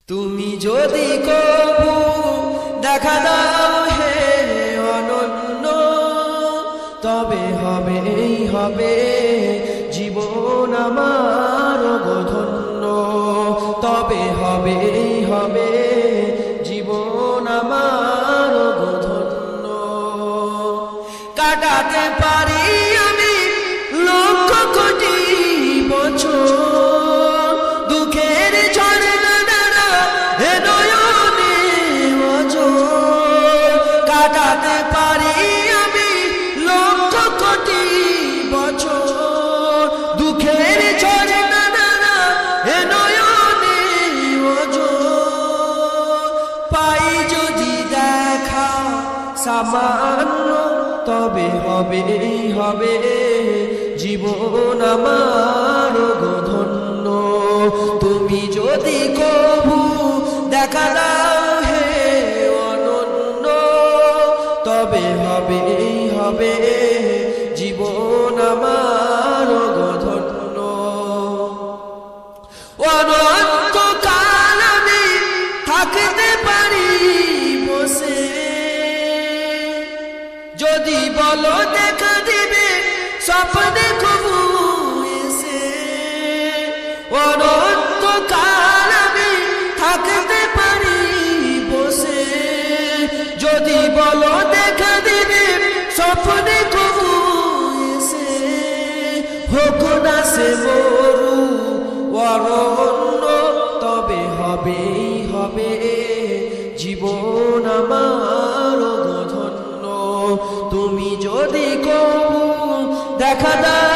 তুমি যদি কবু দেখা দাও হে অনন্য, তবে হবে জীবন আমার ধন্য, তবে হবে জীবন আমার ধন্য। কাটাতে পারি আমি লক্ষ কোটি বছর, দুঃখের ঝড় কাটাতে পারি আমি লক্ষ কোটি বছর, দুঃখের ঝড়ে নানা এ নয়নে ওজোর। পাই যদি দেখা সামান্য, তবে হবে জীবন আমার ধন্য। তুমি যদি কবু দেখা দাও হে অনন্য, তবে হবে জীবন আমার ধন্য। অনন্তকাল আমি থাকতে পারি বসে, যদি বলো দেখা দিবে স্বপ্নে কবু এসে। অনন্তকাল আমি থাকতে পারি বসে, যদি বলো দেখা দিবে স্বপ্নে কবু এসে। হোক না সে মরু অরণ্য, তবে হবে জীবন আমার ধন্য। তুমি যদি কবু দেখা দাও